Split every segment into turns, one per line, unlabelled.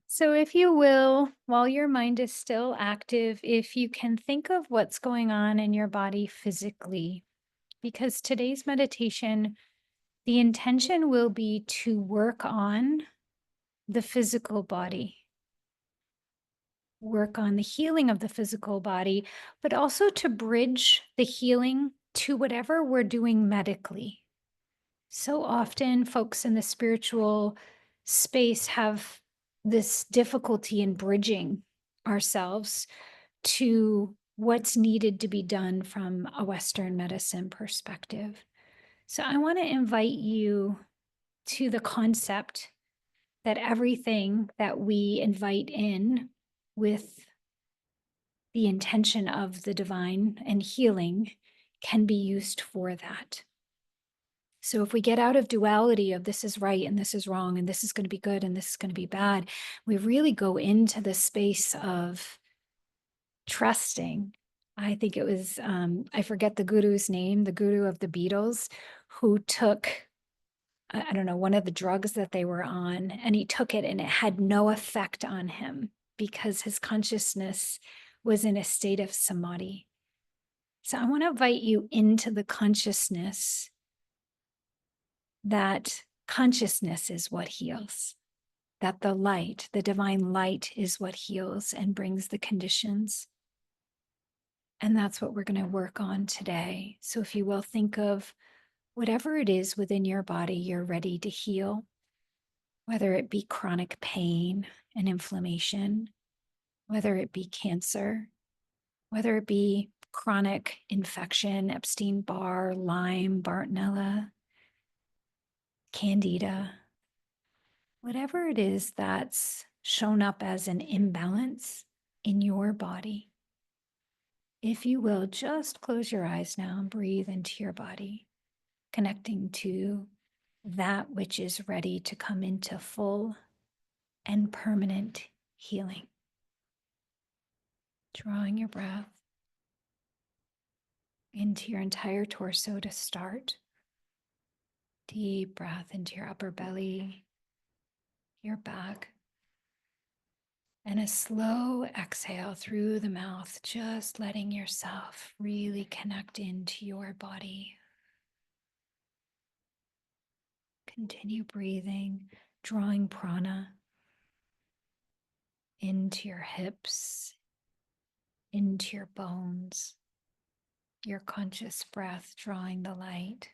So, if you will, while your mind is still active, if you can think of what's going on in your body physically, because today's meditation, the intention will be to work on the physical body, work on the healing of the physical body, but also to bridge the healing to whatever we're doing medically. So often, folks in the spiritual space have this difficulty in bridging ourselves to what's needed to be done from a Western medicine perspective. So, I want to invite you to the concept that everything that we invite in with the intention of the divine and healing can be used for that. So if we get out of duality of this is right and this is wrong and this is going to be good and this is going to be bad, we really go into the space of trusting. I think it was, I forget the guru's name, the guru of the Beatles, who took, I don't know, one of the drugs that they were on, and he took it and it had no effect on him because his consciousness was in a state of samadhi. So I want to invite you into the consciousness that consciousness is what heals, that the light, the divine light, is what heals and brings the conditions. And that's what we're going to work on today. So, if you will, think of whatever it is within your body you're ready to heal, whether it be chronic pain and inflammation, whether it be cancer, whether it be chronic infection, Epstein-Barr, Lyme, Bartonella, Candida, whatever it is that's shown up as an imbalance in your body. If you will, just close your eyes now and breathe into your body, connecting to that which is ready to come into full and permanent healing. Drawing your breath into your entire torso to start. Deep breath into your upper belly, your back, and a slow exhale through the mouth, just letting yourself really connect into your body. Continue breathing, drawing prana into your hips, into your bones, your conscious breath drawing the light,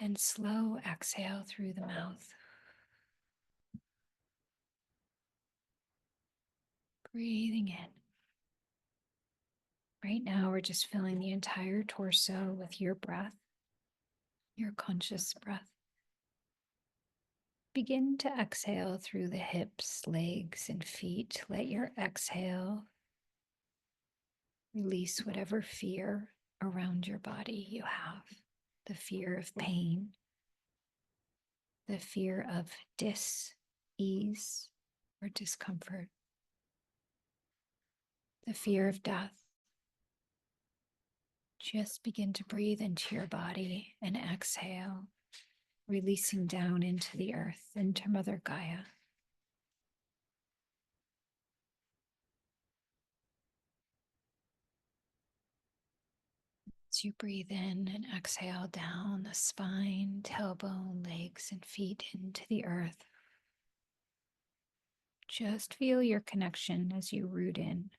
and slow exhale through the mouth. Breathing in. Right now, we're just filling the entire torso with your breath, your conscious breath. Begin to exhale through the hips, legs, and feet. Let your exhale release whatever fear around your body you have, the fear of pain, the fear of dis-ease or discomfort, the fear of death. Just begin to breathe into your body and exhale, releasing down into the earth, into Mother Gaia. As you breathe in and exhale down the spine, tailbone, legs, and feet into the earth, just feel your connection as you root in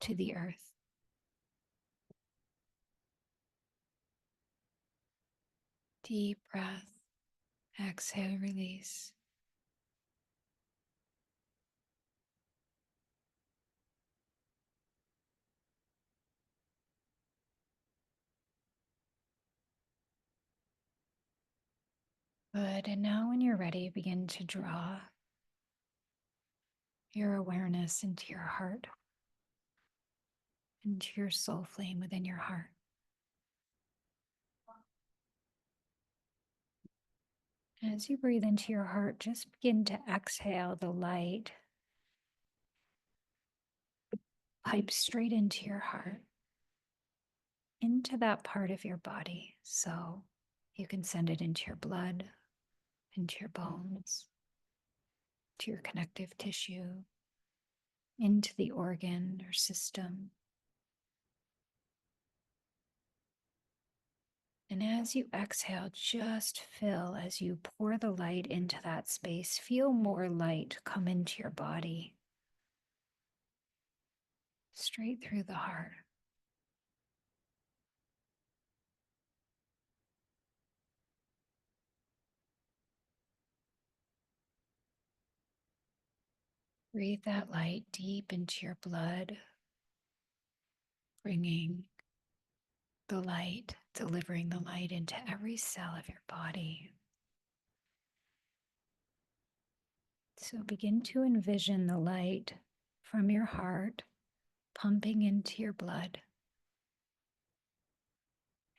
to the earth. Deep breath, exhale, release. Good. And now, when you're ready, begin to draw your awareness into your heart, into your soul flame within your heart. As you breathe into your heart, just begin to exhale the light, pipe straight into your heart, into that part of your body. So you can send it into your blood, into your bones, to your connective tissue, into the organ or system. And as you exhale, just feel as you pour the light into that space, feel more light come into your body, straight through the heart. Breathe that light deep into your blood, bringing the light, delivering the light into every cell of your body. So begin to envision the light from your heart pumping into your blood.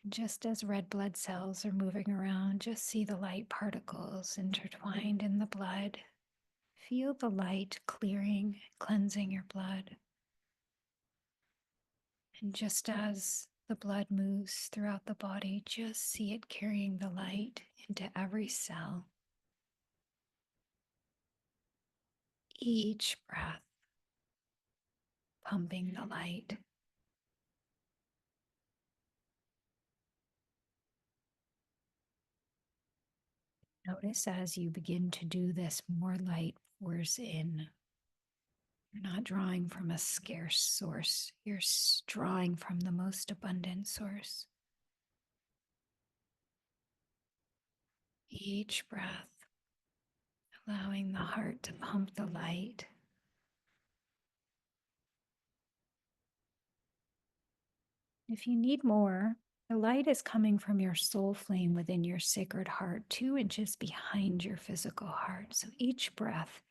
Just as red blood cells are moving around, just see the light particles intertwined in the blood. Feel the light clearing, cleansing your blood. And just as the blood moves throughout the body, just see it carrying the light into every cell. Each breath pumping the light. Notice as you begin to do this, more light pours in. You're not drawing from a scarce source, you're drawing from the most abundant source. Each breath, allowing the heart to pump the light. If you need more, the light is coming from your soul flame within your sacred heart, 2 inches behind your physical heart. So each breath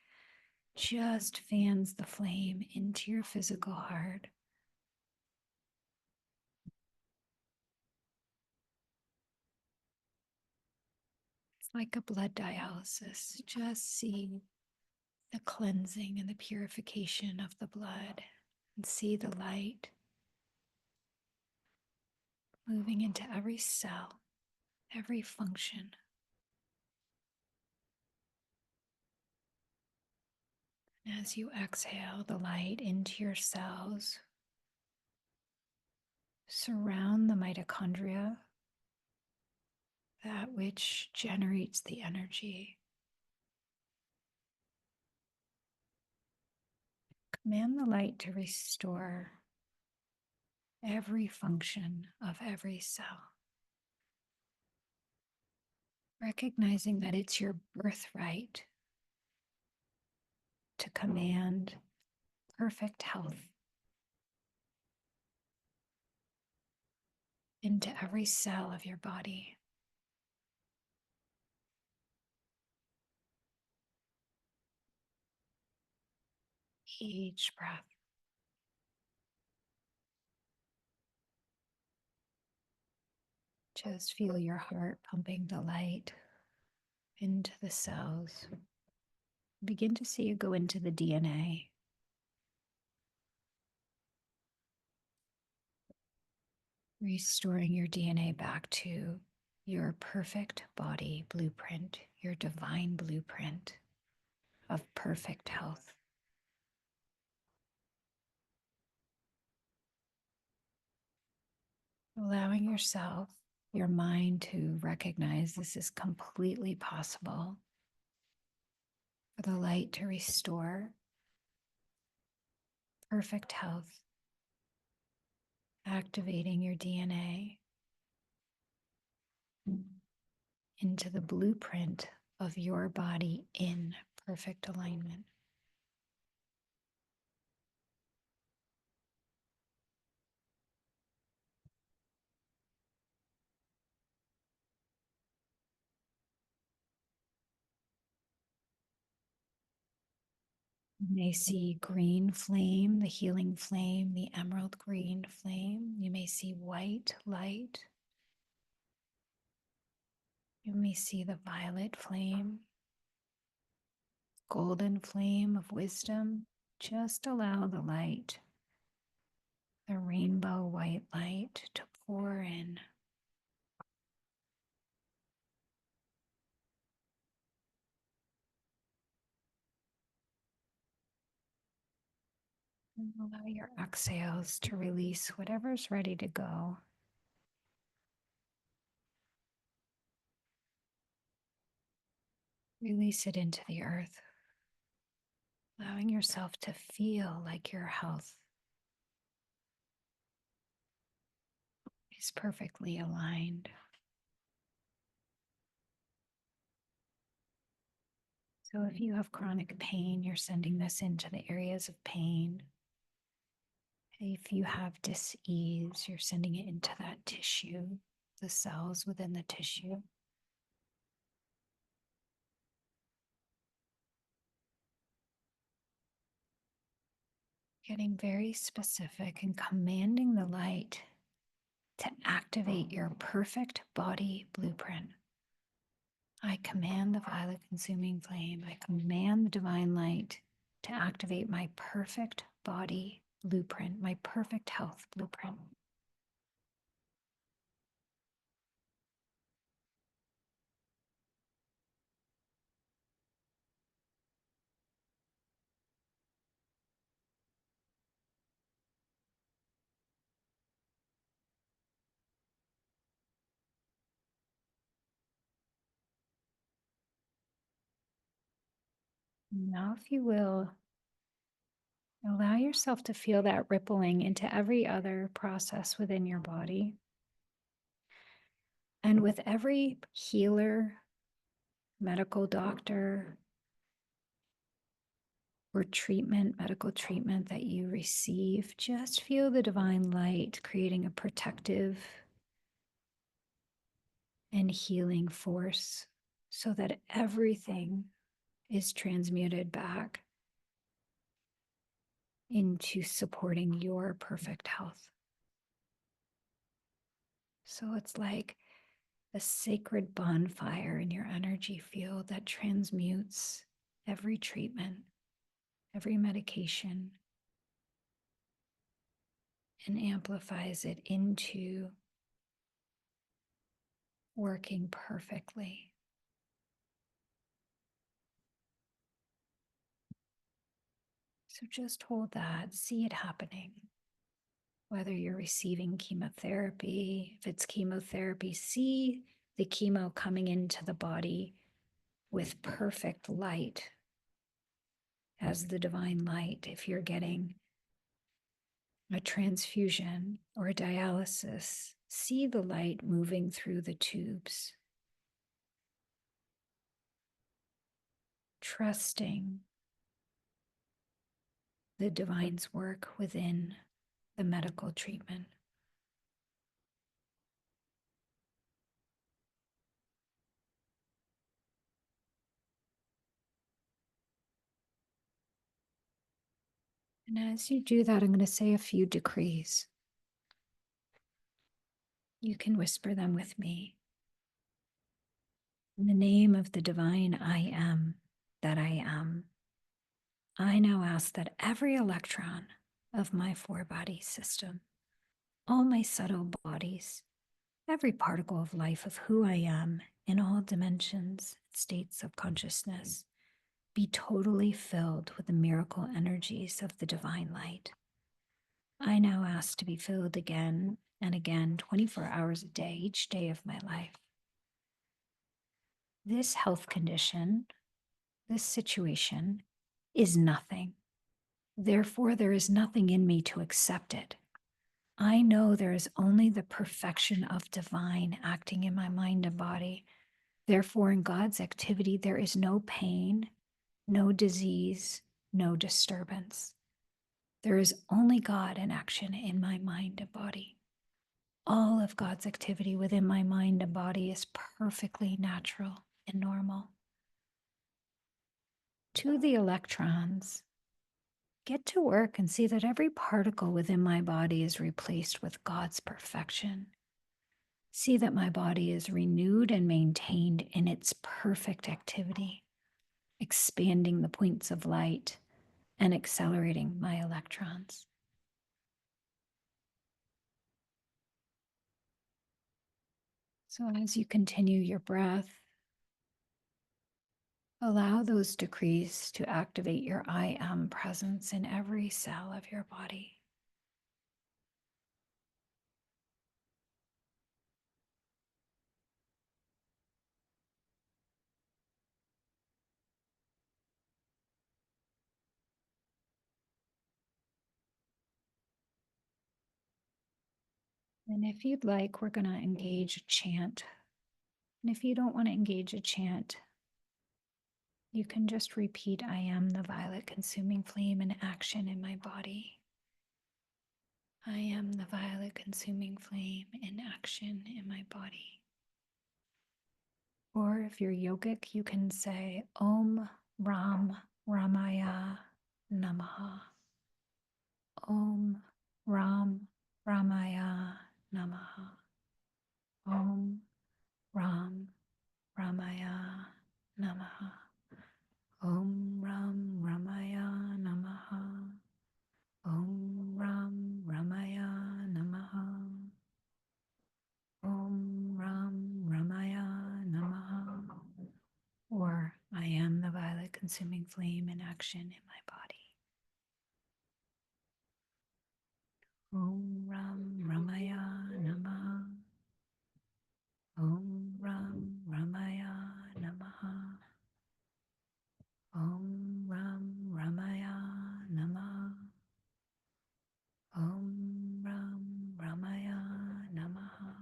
just fans the flame into your physical heart. It's like a blood dialysis. Just see the cleansing and the purification of the blood and see the light moving into every cell, every function. And as you exhale the light into your cells, surround the mitochondria, that which generates the energy. Command the light to restore every function of every cell, recognizing that it's your birthright to command perfect health into every cell of your body. Each breath. Just feel your heart pumping the light into the cells. Begin to see it go into the DNA. Restoring your DNA back to your perfect body blueprint, your divine blueprint of perfect health. Allowing yourself, your mind to recognize this is completely possible for the light to restore perfect health, activating your DNA into the blueprint of your body in perfect alignment. You may see green flame, the healing flame, the emerald green flame. You may see white light. You may see the violet flame, golden flame of wisdom. Just allow the light, the rainbow white light, to pour in. And allow your exhales to release whatever's ready to go. Release it into the earth, allowing yourself to feel like your health is perfectly aligned. So if you have chronic pain, you're sending this into the areas of pain. If you have dis-ease, you're sending it into that tissue, the cells within the tissue. Getting very specific and commanding the light to activate your perfect body blueprint. I command the violet consuming flame. I command the divine light to activate my perfect body blueprint, my perfect health blueprint. Now, if you will, allow yourself to feel that rippling into every other process within your body. And with every healer, medical doctor, or treatment, medical treatment that you receive, just feel the divine light creating a protective and healing force so that everything is transmuted back into supporting your perfect health. So it's like a sacred bonfire in your energy field that transmutes every treatment, every medication, and amplifies it into working perfectly. So just hold that, see it happening. Whether you're receiving chemotherapy, if it's chemotherapy, see the chemo coming into the body with perfect light as the divine light. If you're getting a transfusion or a dialysis, see the light moving through the tubes, trusting the divine's work within the medical treatment. And as you do that, I'm going to say a few decrees. You can whisper them with me. In the name of the divine I am that I am, I now ask that every electron of my four-body system, all my subtle bodies, every particle of life of who I am in all dimensions, states of consciousness, be totally filled with the miracle energies of the divine light. I now ask to be filled again and again, 24 hours a day, each day of my life. This health condition, this situation is nothing. Therefore, there is nothing in me to accept it. I know there is only the perfection of divine acting in my mind and body. Therefore, in God's activity, there is no pain, no disease, no disturbance. There is only God in action in my mind and body. All of God's activity within my mind and body is perfectly natural and normal. To the electrons, get to work and see that every particle within my body is replaced with God's perfection. See that my body is renewed and maintained in its perfect activity, expanding the points of light and accelerating my electrons. So as you continue your breath, Allow those decrees to activate your I am presence in every cell of your body. And if you'd like, we're going to engage a chant. And if you don't want to engage a chant, you can just repeat, I am the violet consuming flame in action in my body. I am the violet consuming flame in action in my body. Or if you're yogic, you can say Om Ram Ramaya Namaha. Om Ram Ramaya Namaha. Om Ram Ramaya Namaha. Om Ram Ramaya Namaha. Om Ram Ramaya Namaha. Om Ram Ramaya Namaha. Or I am the violet consuming flame in action in my body. Om Ram Ramaya Namaha. Om Ram Ramaya Namaha. Om Ram Ramaya Namaha. Om Ram Ramaya Namaha.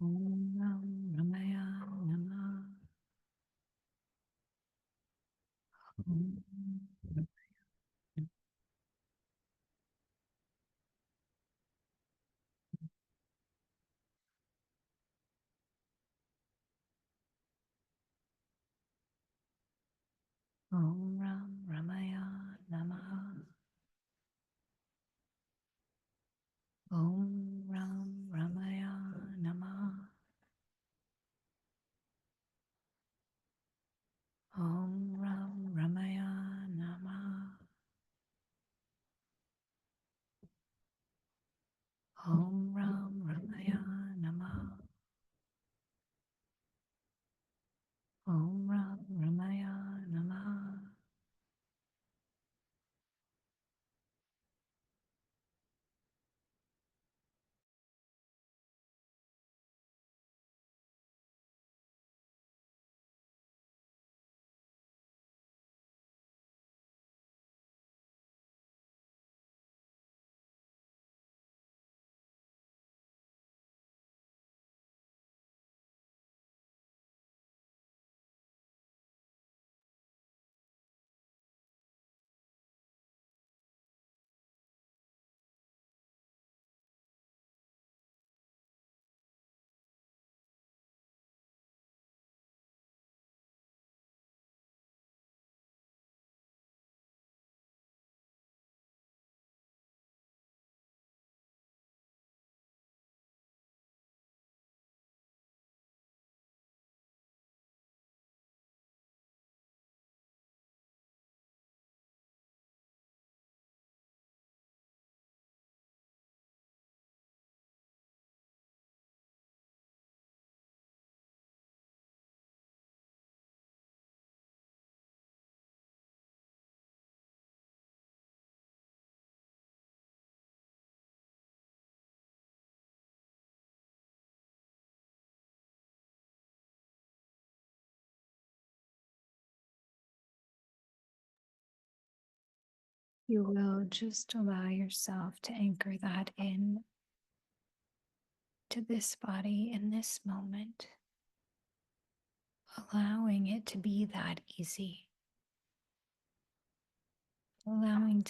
Om Ram Ramaya Namaha. Om Ram Ramaya Namaha. Om Ram Ramaya Namaha. Om Ram Ramaya Namaha. Om Ram Ramaya Namaha. Om Ram Ramaya Namaha. Om Ram Ramaya Namaha. You will just allow yourself to anchor that in to this body in this moment, allowing it to be that easy, allowing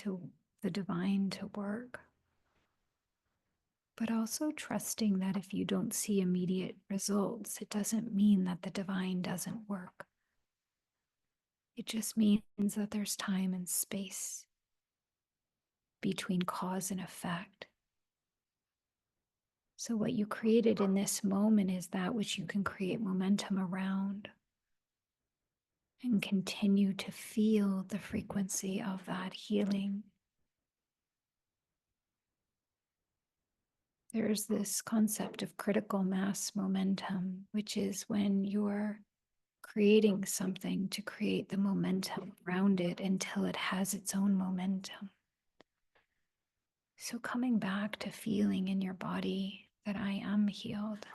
the divine to work, but also trusting that if you don't see immediate results, it doesn't mean that the divine doesn't work. It just means that there's time and space between cause and effect. So what you created in this moment is that which you can create momentum around and continue to feel the frequency of that healing. There's this concept of critical mass momentum, which is when you're creating something to create the momentum around it until it has its own momentum. So, coming back to feeling in your body that I am healed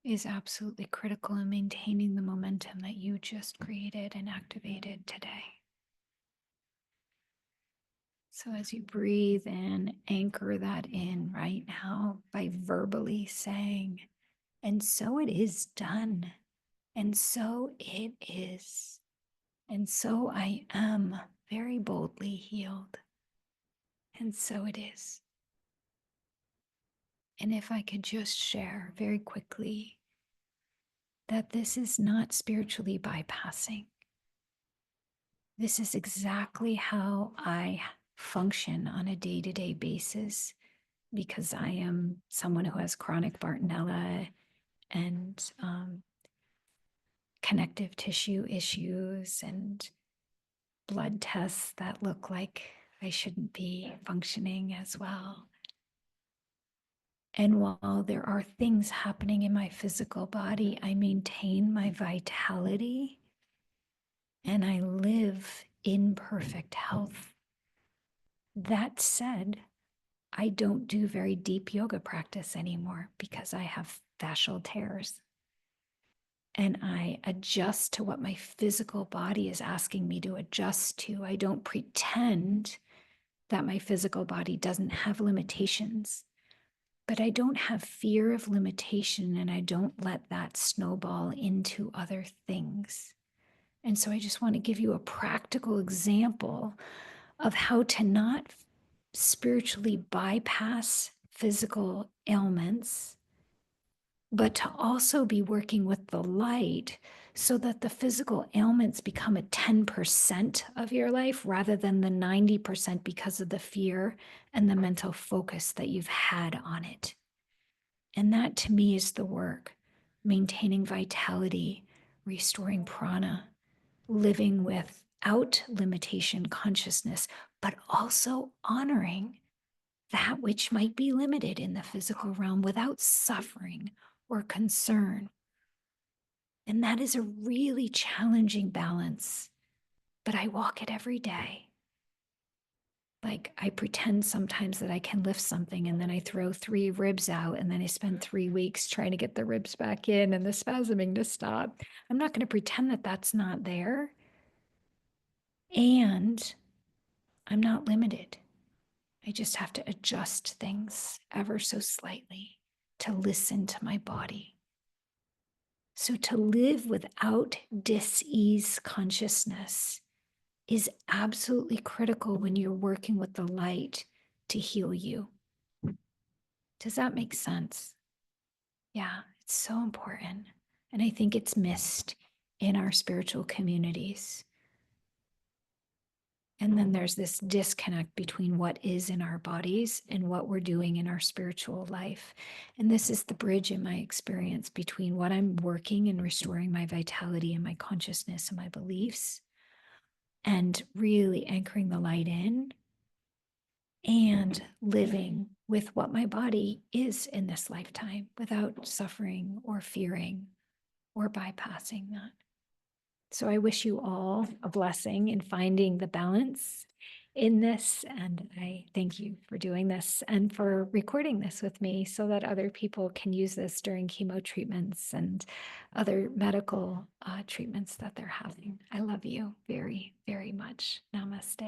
is absolutely critical in maintaining the momentum that you just created and activated today. So, as you breathe in, anchor that in right now by verbally saying, and so it is done, and so it is, and so I am very boldly healed, and so it is. And if I could just share very quickly that this is not spiritually bypassing. This is exactly how I function on a day-to-day basis because I am someone who has chronic Bartonella and connective tissue issues and blood tests that look like I shouldn't be functioning as well. And while there are things happening in my physical body, I maintain my vitality and I live in perfect health. That said, I don't do very deep yoga practice anymore because I have fascial tears. And I adjust to what my physical body is asking me to adjust to. I don't pretend that my physical body doesn't have limitations, but I don't have fear of limitation and I don't let that snowball into other things. And so I just want to give you a practical example of how to not spiritually bypass physical ailments, but to also be working with the light so that the physical ailments become a 10% of your life rather than the 90% because of the fear and the mental focus that you've had on it. And that to me is the work, maintaining vitality, restoring prana, living without limitation consciousness, but also honoring that which might be limited in the physical realm without suffering or concern. And that is a really challenging balance, but I walk it every day. Like I pretend sometimes that I can lift something and then I throw 3 ribs out and then I spend 3 weeks trying to get the ribs back in and the spasming to stop. I'm not going to pretend that that's not there. And I'm not limited. I just have to adjust things ever so slightly to listen to my body. So to live without dis-ease consciousness is absolutely critical when you're working with the light to heal you. Does that make sense? Yeah, it's so important. And I think it's missed in our spiritual communities. And then there's this disconnect between what is in our bodies and what we're doing in our spiritual life. And this is the bridge in my experience between what I'm working and restoring my vitality and my consciousness and my beliefs, and really anchoring the light in and living with what my body is in this lifetime without suffering or fearing or bypassing that. So I wish you all a blessing in finding the balance in this. And I thank you for doing this and for recording this with me so that other people can use this during chemo treatments and other medical treatments that they're having. I love you very, very much. Namaste.